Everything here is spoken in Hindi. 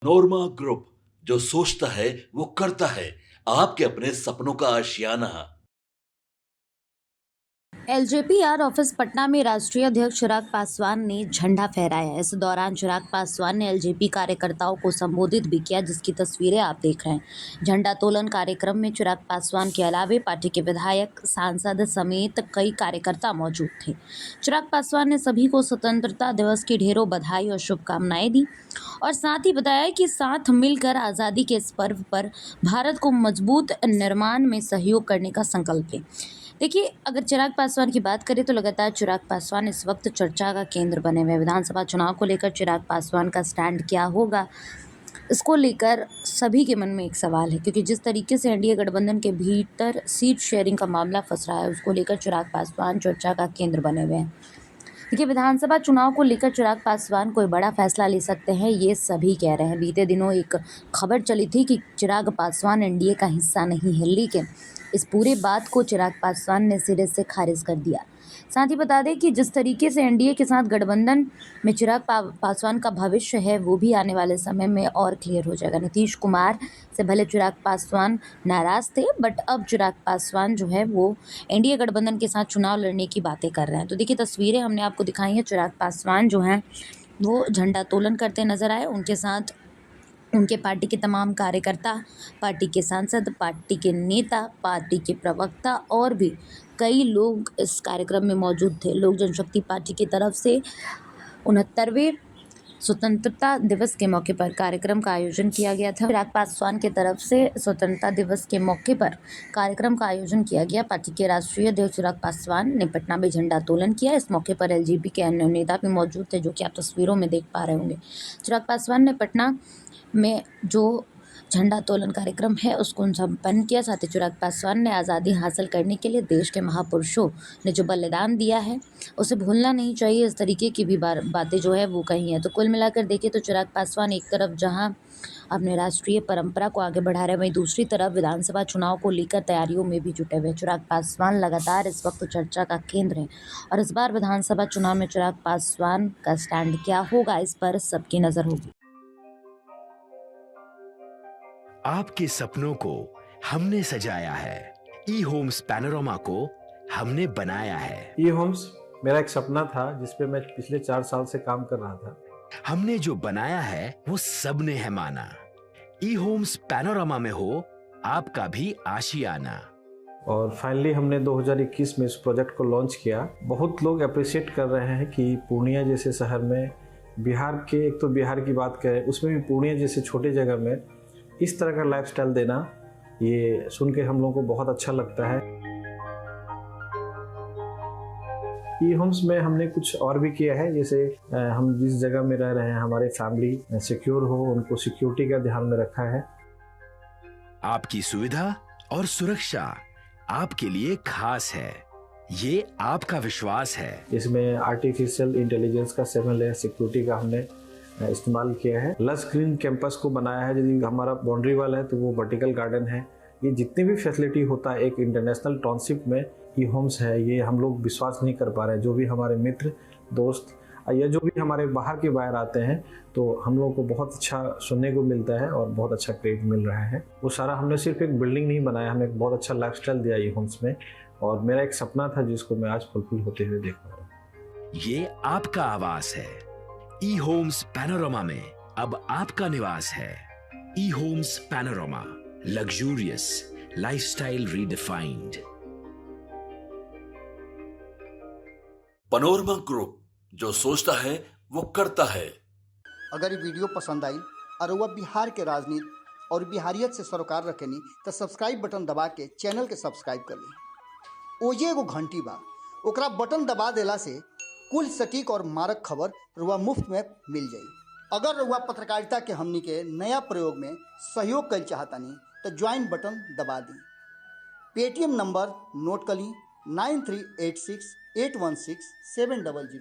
नोरमा ग्रुप, जो सोचता है वो करता है। आपके अपने सपनों का आशियाना। एलजेपीआर ऑफिस पटना में राष्ट्रीय अध्यक्ष चिराग पासवान ने झंडा फहराया। इस दौरान चिराग पासवान ने एलजेपी कार्यकर्ताओं को संबोधित भी किया, जिसकी तस्वीरें आप देख रहे हैं। झंडा तोलन कार्यक्रम में चिराग पासवान के अलावे पार्टी के विधायक, सांसद समेत कई कार्यकर्ता मौजूद थे। चिराग पासवान ने सभी को स्वतंत्रता दिवस की ढेरों बधाई और शुभकामनाएं दी और साथ ही बताया कि साथ मिलकर आज़ादी के इस पर्व पर भारत को मजबूत निर्माण में सहयोग करने का संकल्प लें। देखिए, अगर चिराग पासवान की बात करें तो लगातार चिराग पासवान इस वक्त चर्चा का केंद्र बने हुए हैं। विधानसभा चुनाव को लेकर चिराग पासवान का स्टैंड क्या होगा, इसको लेकर सभी के मन में एक सवाल है, क्योंकि जिस तरीके से एनडीए गठबंधन के भीतर सीट शेयरिंग का मामला फंस रहा है, उसको लेकर चिराग पासवान चर्चा का केंद्र बने हुए हैं। देखिए, विधानसभा चुनाव को लेकर चिराग पासवान कोई बड़ा फैसला ले सकते हैं, ये सभी कह रहे हैं। बीते दिनों एक खबर चली थी कि चिराग पासवान एनडीए का हिस्सा नहीं है, लेकिन इस पूरे बात को चिराग पासवान ने सिरे से खारिज कर दिया। साथ ही बता दें कि जिस तरीके से एनडीए के साथ गठबंधन में चिराग पासवान का भविष्य है, वो भी आने वाले समय में और क्लियर हो जाएगा। नीतीश कुमार से भले चिराग पासवान नाराज थे, बट अब चिराग पासवान जो है वो एनडीए गठबंधन के साथ चुनाव लड़ने की बातें कर रहे हैं। तो देखिए, तस्वीरें हमने आपको दिखाई हैं। चिराग पासवान जो हैं वो झंडा तोलन करते नजर आए। उनके साथ उनके पार्टी के तमाम कार्यकर्ता, पार्टी के सांसद, पार्टी के नेता, पार्टी के प्रवक्ता और भी कई लोग इस कार्यक्रम में मौजूद थे। लोक जनशक्ति पार्टी की तरफ से 69वें स्वतंत्रता दिवस के मौके पर कार्यक्रम का आयोजन किया गया था। चिराग पासवान की तरफ से स्वतंत्रता दिवस के मौके पर कार्यक्रम का आयोजन किया गया। पार्टी के राष्ट्रीय अध्यक्ष चिराग पासवान ने पटना में झंडा तोलन किया। इस मौके पर एलजेपी के अन्य नेता भी मौजूद थे, जो कि आप तस्वीरों में देख पा रहे होंगे। चिराग पासवान ने पटना में जो झंडा तोलन कार्यक्रम है उसको संपन्न किया। साथ ही चिराग पासवान ने आज़ादी हासिल करने के लिए देश के महापुरुषों ने जो बलिदान दिया है उसे भूलना नहीं चाहिए, इस तरीके की भी बातें जो है वो कही हैं। तो कुल मिलाकर देखें तो चिराग पासवान एक तरफ जहां अपने राष्ट्रीय परंपरा को आगे बढ़ा रहे हैं, वहीं दूसरी तरफ विधानसभा चुनाव को लेकर तैयारियों में भी जुटे हुए। चिराग पासवान लगातार इस वक्त चर्चा का केंद्र है और इस बार विधानसभा चुनाव में चिराग पासवान का स्टैंड क्या होगा, इस पर सबकी नजर होगी। आपके सपनों को हमने सजाया है। ई होम्स पैनोरामा को हमने बनाया है। ई होम्स मेरा एक सपना था, जिसपे मैं पिछले 4 साल से काम कर रहा था। हमने जो बनाया है वो सबने है माना। ई होम्स पैनोरामा में हो आपका भी आशियाना। और फाइनली हमने 2021 में इस प्रोजेक्ट को लॉन्च किया। बहुत लोग अप्रिशिएट कर रहे हैं कि पूर्णिया जैसे शहर में, बिहार के, एक तो बिहार की बात करें उसमें भी पूर्णिया जैसे छोटे जगह में इस तरह का लाइफस्टाइल देना, ये सुन के हम लोगों को बहुत अच्छा लगता है। ई होम्स में हमने कुछ और भी किया है, जैसे हम जिस जगह में रह रहे हैं हमारे फैमिली सिक्योर हो, उनको सिक्योरिटी का ध्यान में रखा है। आपकी सुविधा और सुरक्षा आपके लिए खास है, ये आपका विश्वास है। इसमें आर्टिफिशियल इंटेलिजेंस का 7 लेयर सिक्योरिटी का हमने इस्तेमाल किया है। लस ग्रीन कैंपस को बनाया है। यदि हमारा बाउंड्री वाल है तो वो वर्टिकल गार्डन है। ये जितनी भी फैसिलिटी होता है एक इंटरनेशनल टाउनशिप में, ई होम्स है, ये हम लोग विश्वास नहीं कर पा रहे हैं। जो भी हमारे मित्र, दोस्त या जो भी हमारे बाहर के बाहर आते हैं, तो हम लोगों को बहुत अच्छा सुनने को मिलता है और बहुत अच्छा क्रेडिट मिल रहा है। वो सारा हमने सिर्फ एक बिल्डिंग नहीं बनाया, हमें एक बहुत अच्छा लाइफस्टाइल दिया ई होम्स में, और मेरा एक सपना था जिसको मैं आज फुलफिल होते हुए देख पा रहा हूँ। ये आपका आवास है। ई होम्स पैनोरामा में अब आपका निवास है। ई homes Panorama, luxurious lifestyle redefined. Panorama group, जो सोचता है वो करता है। अगर ये वीडियो पसंद आई और वह बिहार के राजनीति और बिहारियत से सरोकार रखेनी तो सब्सक्राइब बटन दबा के चैनल के सब्सक्राइब कर ली। ओजे एगो घंटी बा, ओकरा बटन दबा देला से कुल सटीक और मारक खबर रुआ मुफ्त में मिल जाई। अगर रुआ पत्रकारिता के हमनी के नया प्रयोग में सहयोग कर चाहतानी तो ज्वाइन बटन दबा दी। पेटीएम नंबर नोट कर ली 9386816700।